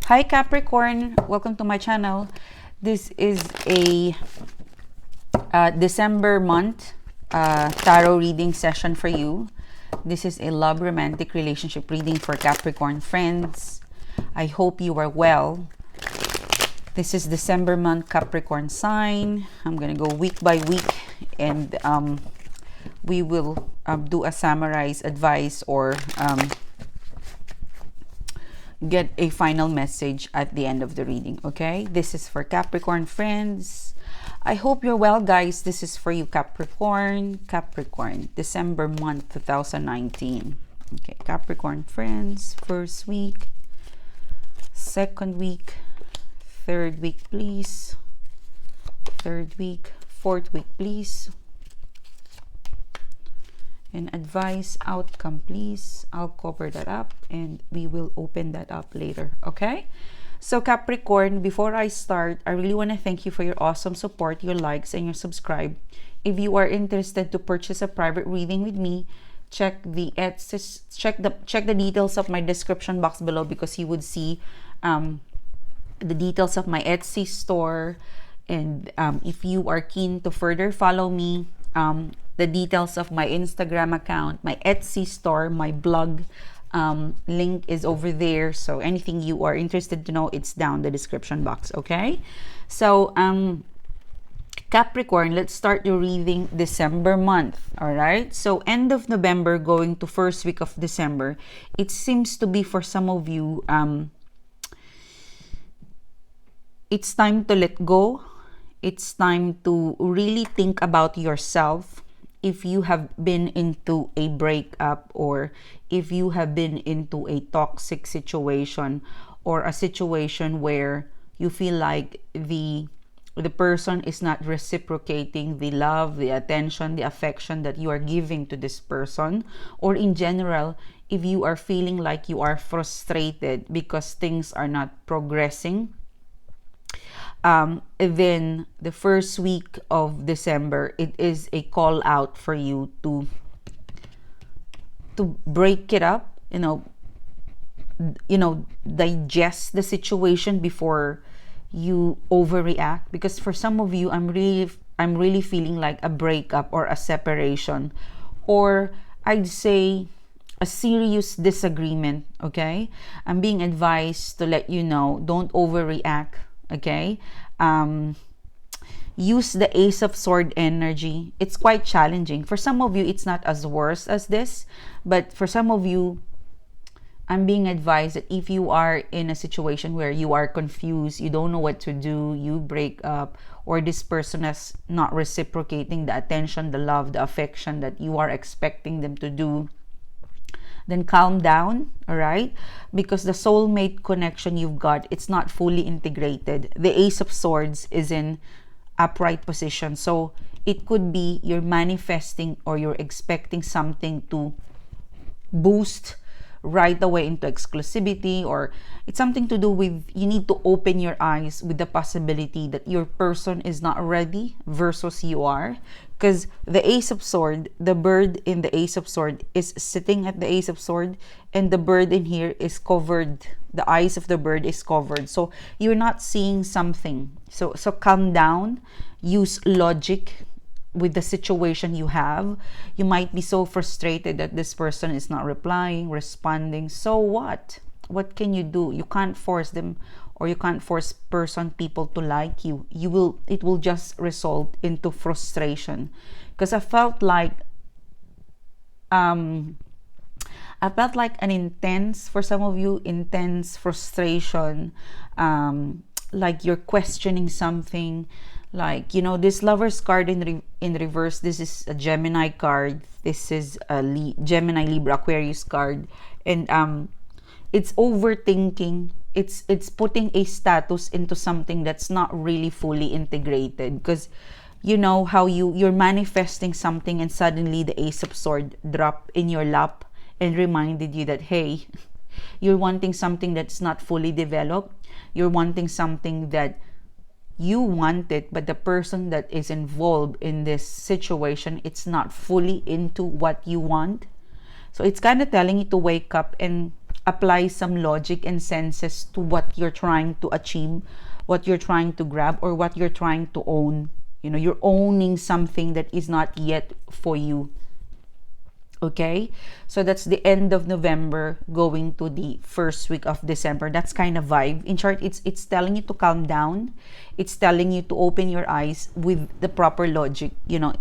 Hi Capricorn, welcome to my channel. This is a December month tarot reading session for you. This is a love romantic relationship reading for Capricorn friends. I hope you are well. This is December month Capricorn sign. I'm gonna go week by week, and we will do a summarized advice or get a final message at the end of the reading. Okay, this is for Capricorn friends. I hope you're well, guys. This is for you, Capricorn, December month 2019. Okay, Capricorn friends, first week, second week, third week, please, third week, fourth week, please, and advice outcome, please. I'll cover that up and we will open that up later. Okay, so Capricorn, before I start, I really want to thank you for your awesome support, your likes, and your subscribe. If you are interested to purchase a private reading with me, check the details of my description box below, because you would see the details of my Etsy store. And if you are keen to further follow me, the details of my Instagram account, my Etsy store, my blog, link is over there. So anything you are interested to know, it's down the description box. Okay, so Capricorn, let's start your reading December month. All right, so end of November going to first week of December, it seems to be for some of you it's time to let go. It's time to really think about yourself. If you have been into a breakup, or if you have been into a toxic situation, or a situation where you feel like the person is not reciprocating the love, the attention, the affection that you are giving to this person, or in general, if you are feeling like you are frustrated because things are not progressing, then the first week of December, it is a call out for you to break it up, digest the situation before you overreact. Because for some of you, I'm really feeling like a breakup or a separation, or I'd say a serious disagreement. Okay, I'm being advised to let you know, don't overreact. Okay, use the Ace of Sword energy. It's quite challenging. For some of you, it's not as worse as this, but for some of you, I'm being advised that if you are in a situation where you are confused, you don't know what to do, you break up, or this person is not reciprocating the attention, the love, the affection that you are expecting them to do, then calm down. All right, because the soulmate connection you've got, it's not fully integrated. The Ace of Swords is in upright position, so it could be you're manifesting or you're expecting something to boost right away into exclusivity, or it's something to do with you need to open your eyes with the possibility that your person is not ready versus you are. Because the Ace of Sword, the bird in the Ace of Sword is sitting at the Ace of Sword, and the bird in here is covered. The eyes of the bird is covered, so you're not seeing something. So calm down, use logic with the situation you have. You might be so frustrated that this person is not replying, responding. So what can you do? You can't force them, or you can't force people to like you. It will just result into frustration. Because I felt like an intense, for some of you, intense frustration, like you're questioning something. Like, this Lover's card in reverse, this is a Gemini card. This is a Gemini, Libra, Aquarius card. And it's overthinking. It's putting a status into something that's not really fully integrated. Because you know how you're manifesting something, and suddenly the Ace of Swords drop in your lap and reminded you that, hey, you're wanting something that's not fully developed. You're wanting something that you want it, but the person that is involved in this situation, it's not fully into what you want. So it's kind of telling you to wake up and apply some logic and senses to what you're trying to achieve, what you're trying to grab, or what you're trying to own. You know, you're owning something that is not yet for you. Okay, so that's the end of November going to the first week of December. That's kind of vibe. In short, it's telling you to calm down. It's telling you to open your eyes with the proper logic. You know,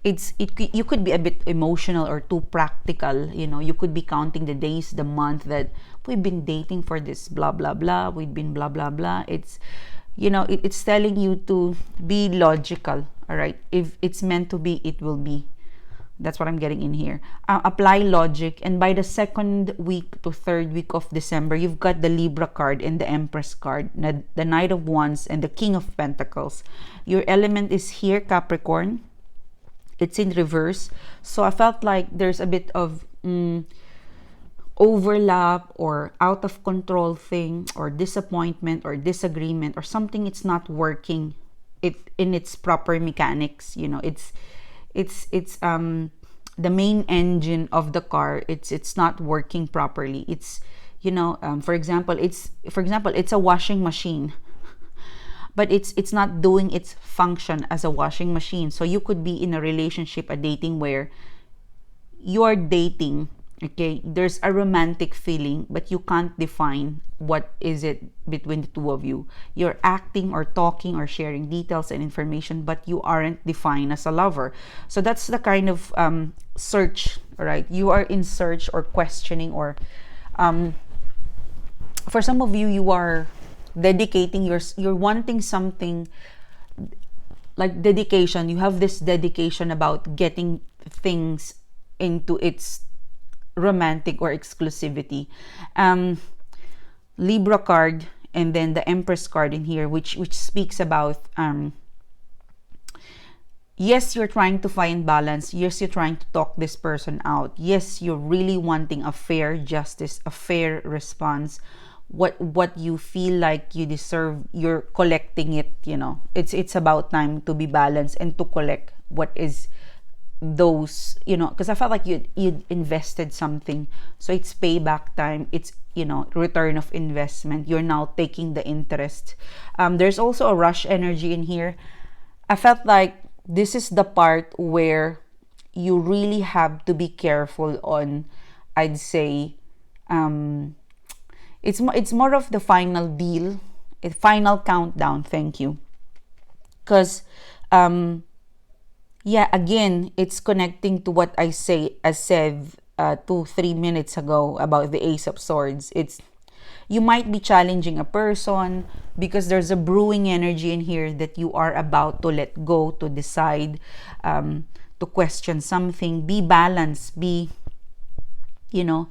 you could be a bit emotional or too practical. You know, you could be counting the days, the month that we've been dating for this blah blah blah. We've been blah blah blah. It's, you know, it's telling you to be logical. All right, if it's meant to be, it will be. That's what I'm getting in here. Apply logic, and by the second week to third week of December, you've got the Libra card and the Empress card, the Knight of Wands and the King of Pentacles. Your element is here, Capricorn. It's in reverse. So I felt like there's a bit of overlap or out of control thing, or disappointment or disagreement, or something it's not working in its proper mechanics. You know, it's the main engine of the car, it's not working properly. It's, you know, for example it's a washing machine, but it's not doing its function as a washing machine. So you could be in a relationship, a dating, where you're dating, okay, there's a romantic feeling, but you can't define what is it between the two of you. You're acting or talking or sharing details and information, but you aren't defined as a lover. So that's the kind of search, right? You are in search or questioning, or for some of you, you are dedicating you're wanting something like dedication. You have this dedication about getting things into its romantic or exclusivity. Libra card and then the Empress card in here, which speaks about yes, you're trying to find balance. Yes, you're trying to talk this person out. Yes, you're really wanting a fair justice, a fair response. What you feel like you deserve, you're collecting it. You know, it's about time to be balanced and to collect what is those, you know, because I felt like you'd invested something, so it's payback time. It's, you know, return of investment. You're now taking the interest. There's also a rush energy in here. I felt like this is the part where you really have to be careful on, I'd say, it's more of the final deal, a final countdown. Thank you. Because yeah, again, it's connecting to what I said 2-3 minutes ago about the Ace of Swords. It's, you might be challenging a person because there's a brewing energy in here that you are about to let go, to decide, to question something. Be balanced, be, you know,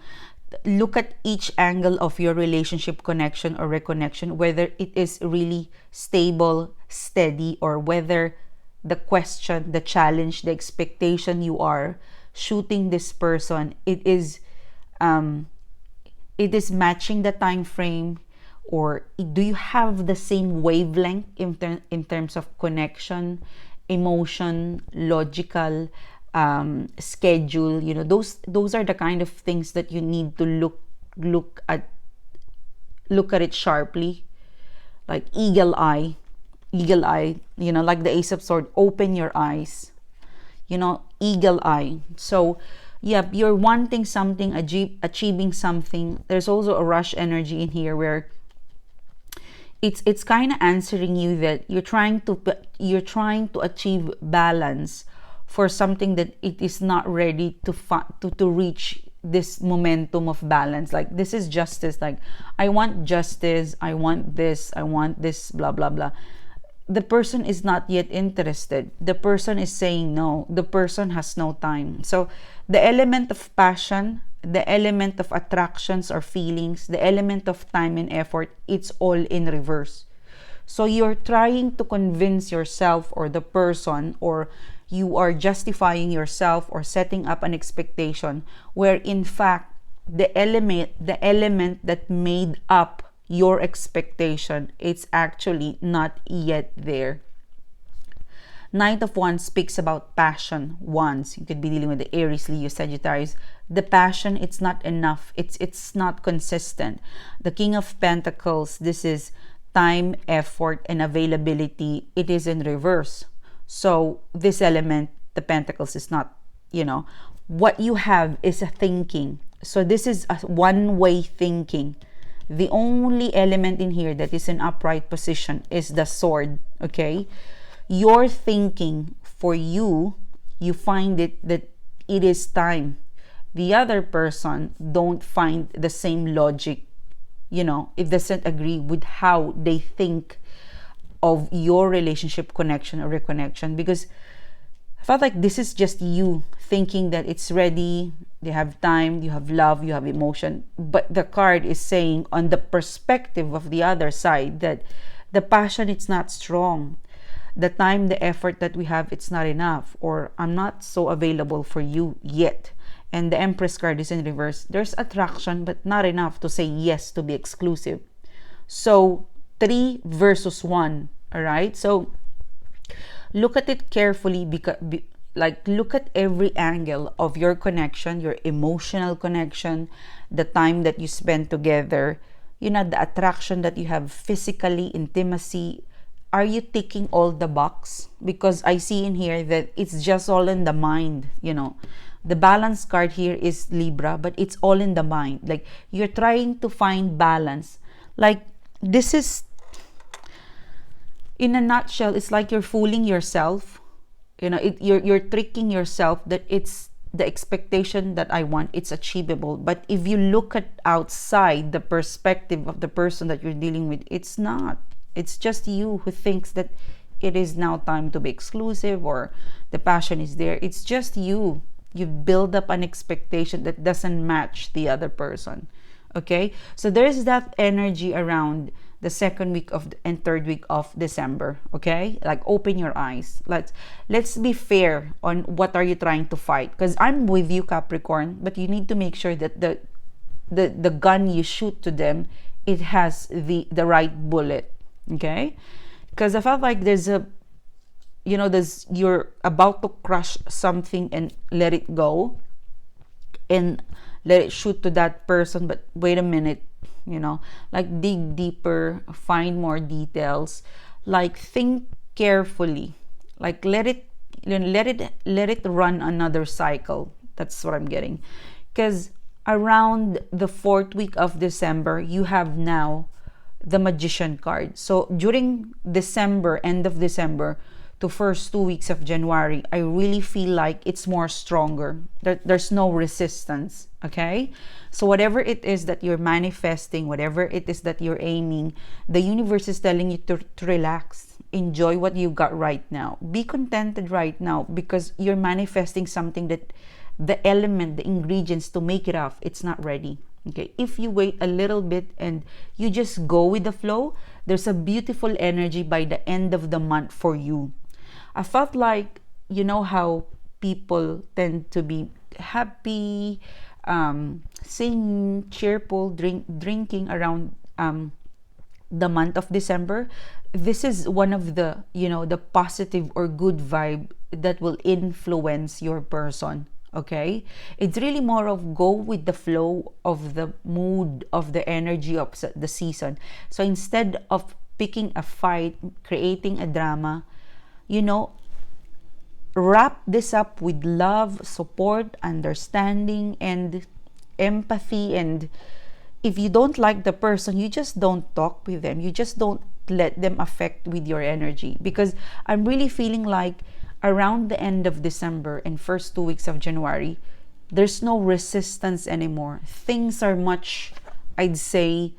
look at each angle of your relationship, connection or reconnection, whether it is really stable, steady, or whether the question, the challenge, the expectation you are shooting this person, it is matching the time frame, or do you have the same wavelength in terms of connection, emotion, logical, schedule. You know, those are the kind of things that you need to look at it sharply, like eagle eye, you know, like the Ace of Swords. Open your eyes, you know, eagle eye. So yeah, you're wanting something, achieving something. There's also a rush energy in here where it's kind of answering you that you're trying to achieve balance for something that it is not ready to reach this momentum of balance. Like, this is justice, like I want justice, I want this, blah blah blah. The person is not yet interested. The person is saying no. The person has no time. So the element of passion, the element of attractions or feelings, the element of time and effort, it's all in reverse. So you're trying to convince yourself or the person, or you are justifying yourself or setting up an expectation where in fact the element that made up your expectation, it's actually not yet there. Knight of Wands speaks about passion. Wands, you could be dealing with the Aries, Leo, Sagittarius. The passion, it's not enough. It's not consistent. The King of Pentacles, this is time, effort, and availability. It is in reverse. So this element, the Pentacles, is not, what you have is a thinking. So this is a one-way thinking. The only element in here that is in upright position is the sword, okay? Your thinking, for you find it that it is time. The other person don't find the same logic, it doesn't agree with how they think of your relationship connection or reconnection, because I felt like this is just you thinking that it's ready, they have time, you have love, you have emotion, but the card is saying on the perspective of the other side that the passion, it's not strong. The time, the effort that we have, it's not enough, or I'm not so available for you yet. And the Empress card is in reverse. There's attraction, but not enough to say yes to be exclusive. So 3 versus 1, all right? So look at it carefully, because look at every angle of your connection, your emotional connection, the time that you spend together, the attraction that you have physically, intimacy. Are you ticking all the box? Because I see in here that it's just all in the mind, The balance card here is Libra, but it's all in the mind. Like, you're trying to find balance. Like, this is, in a nutshell, it's like you're fooling yourself. You're tricking yourself that it's the expectation that I want, it's achievable. But if you look at outside the perspective of the person that you're dealing with, it's not. It's just you who thinks that it is now time to be exclusive, or the passion is there. It's just you. You build up an expectation that doesn't match the other person. Okay? So there's that energy around the second week and third week of December. Okay? Like, open your eyes. Let's be fair on what are you trying to fight. Because I'm with you, Capricorn, but you need to make sure that the gun you shoot to them, it has the right bullet. Okay? Because I felt like there's you're about to crush something and let it go and let it shoot to that person, but wait a minute, like, dig deeper, find more details, like, think carefully, like, let it run another cycle. That's what I'm getting. Because around the 4th week of December, you have now the Magician card. So during December, end of December to first 2 weeks of January, I really feel like it's more stronger. There's no resistance, okay? So whatever it is that you're manifesting, whatever it is that you're aiming, the universe is telling you to relax. Enjoy what you got right now. Be contented right now, because you're manifesting something that the element, the ingredients to make it off, it's not ready. Okay, if you wait a little bit and you just go with the flow, there's a beautiful energy by the end of the month for you. I felt like, how people tend to be happy, singing, cheerful, drinking around the month of December. This is one of the, the positive or good vibe that will influence your person. Okay, it's really more of go with the flow of the mood, of the energy of the season. So instead of picking a fight, creating a drama, wrap this up with love, support, understanding, and empathy. And if you don't like the person, you just don't talk with them. You just don't let them affect with your energy. Because I'm really feeling like around the end of December and first 2 weeks of January, there's no resistance anymore. Things are much, I'd say,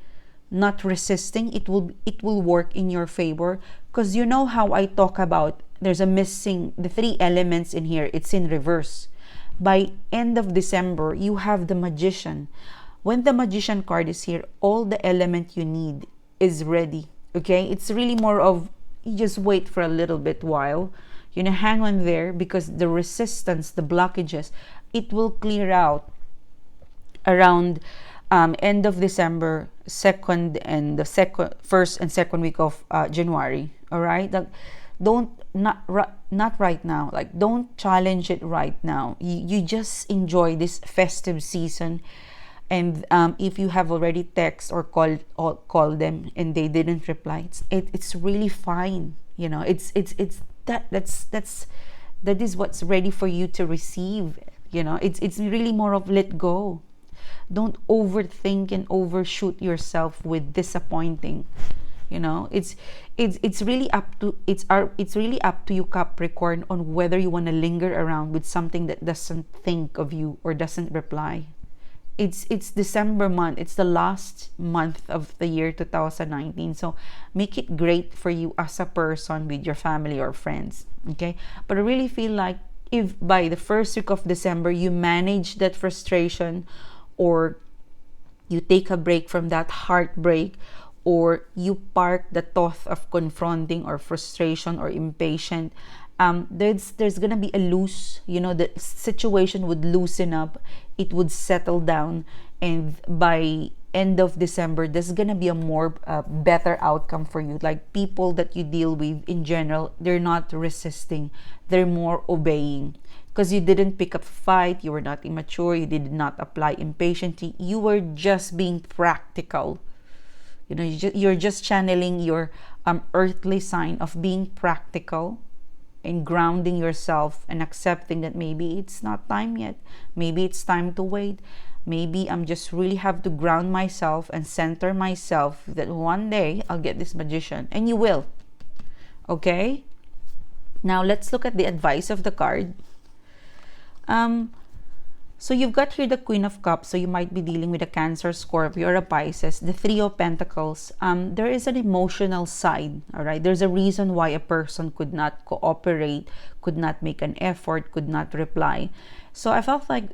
not resisting. It will work in your favor, because how I talk about there's a missing, the 3 elements in here, it's in reverse. By end of December, you have the Magician. When the Magician card is here, all the element you need is ready. Okay, it's really more of, you just wait for a little bit while, hang on there, because the resistance, the blockages, it will clear out around end of December, first and second week of January. All right, don't, not right now, like don't challenge it right now. You just enjoy this festive season. And if you have already text or called them and they didn't reply, it's really fine. You know, it's that is what's ready for you to receive. You know, it's really more of let go. Don't overthink and overshoot yourself with disappointing. You know, it's really up to it's really up to you, Capricorn, on whether you want to linger around with something that doesn't think of you or doesn't reply. It's December month. It's the last month of the year 2019. So make it great for you as a person with your family or friends. Okay? But I really feel like if by the first week of December you manage that frustration, or you take a break from that heartbreak, or you park the thought of confronting or frustration or impatient, there's gonna be a loose, you know, the situation would loosen up, it would settle down, and by end of December there's gonna be a more better outcome for you. Like people that you deal with in general, they're not resisting, they're more obeying, because you didn't pick up a fight, you were not immature, you did not apply impatiently, you were just being practical. You know, you're just channeling your earthly sign of being practical and grounding yourself and accepting that maybe it's not time yet. Maybe it's time to wait. Maybe I'm just really have to ground myself and center myself that one day I'll get this magician. And you will. Okay? Now let's look at the advice of the card. So you've got here the Queen of Cups, so you might be dealing with a Cancer, Scorpio, or a Pisces. The Three of Pentacles, there is an emotional side, all right? There's a reason why a person could not cooperate, could not make an effort, could not reply. So I felt like,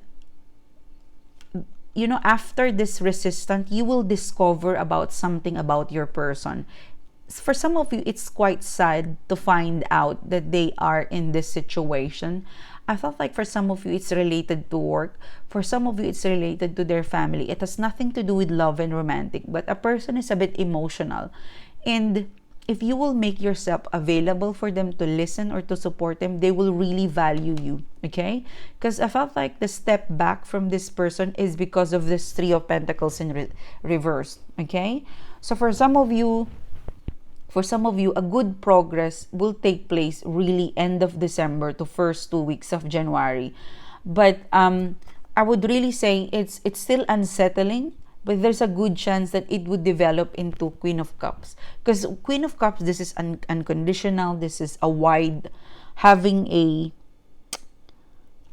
you know, after this resistance, you will discover about something about your person. For some of you, it's quite sad to find out that they are in this situation. I felt like for some of you, it's related to work. For some of you, it's related to their family. It has nothing to do with love and romantic, but a person is a bit emotional. And if you will make yourself available for them to listen or to support them, they will really value you, okay? Because I felt like the step back from this person is because of this Three of Pentacles in reverse, okay? So for some of you, a good progress will take place really end of December to first 2 weeks of January. But I would really say it's still unsettling, but there's a good chance that it would develop into Queen of Cups. Because Queen of Cups, this is unconditional. This is a wide, having a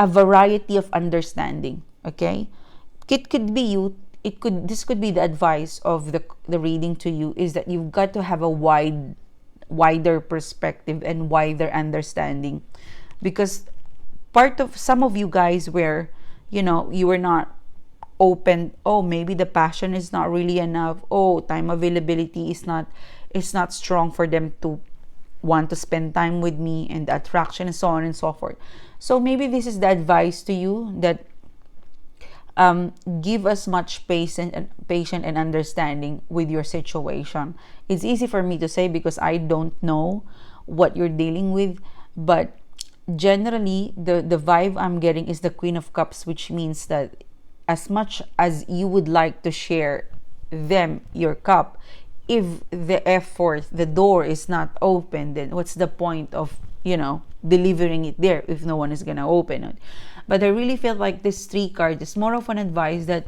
variety of understanding. Okay, it could be you. This could be the advice of the reading to you, is that you've got to have a wider perspective and wider understanding, because part of some of you guys where, you know, you were not open. Oh, maybe the passion is not really enough. Oh, time availability is not strong for them to want to spend time with me, and the attraction and so on and so forth. So maybe this is the advice to you, that give as much patience and understanding with your situation. It's easy for me to say because I don't know what you're dealing with, but generally the vibe I'm getting is the Queen of Cups, which means that as much as you would like to share them your cup, if the door is not open, then what's the point of, you know, delivering it there if no one is gonna open it? But I really feel like this 3 card is more of an advice that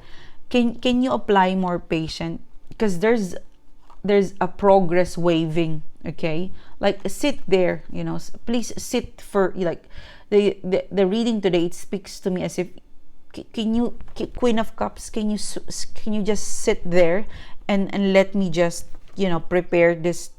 can you apply more patience, because there's a progress waving. Okay, like sit there, you know, please sit for, like, the reading today, it speaks to me as if, can you, Queen of Cups, can you just sit there and let me just, you know, prepare this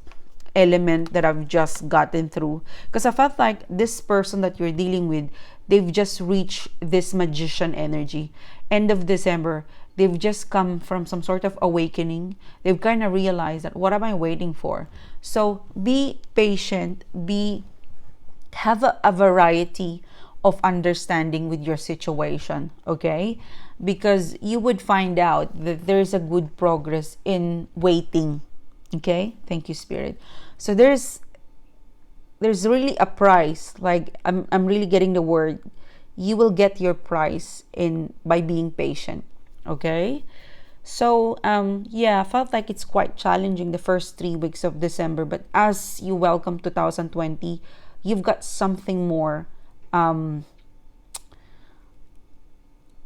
element that I've just gotten through. Because I felt like this person that you're dealing with, they've just reached this magician energy. End of December, they've just come from some sort of awakening. They've kind of realized that, what am I waiting for? So be patient, have a variety of understanding with your situation, okay? Because you would find out that there's a good progress in waiting. Okay, thank you, Spirit. So there's there's really a price. Like, I'm really getting the word. You will get your price in by being patient. Okay? So, yeah, I felt like it's quite challenging the first 3 weeks of December, but as you welcome 2020, you've got something more, um,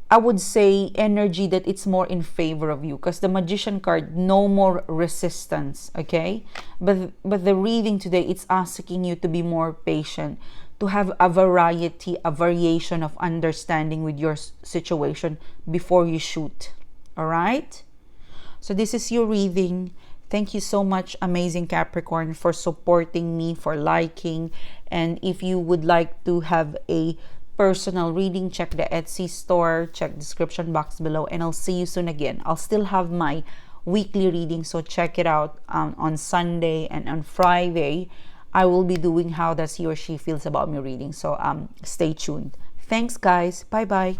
I would say, energy that it's more in favor of you, because the Magician card, no more resistance, okay? But the reading today, it's asking you to be more patient, to have a variety, a variation of understanding with your situation before you shoot. All right? So this is your reading. Thank you so much, amazing Capricorn, for supporting me, for liking. And if you would like to have a personal reading, check the Etsy store, check description box below, and I'll see you soon again. I'll still have my weekly reading, so check it out on Sunday, and on Friday I will be doing how does he or she feels about me reading. So stay tuned. Thanks guys. Bye bye.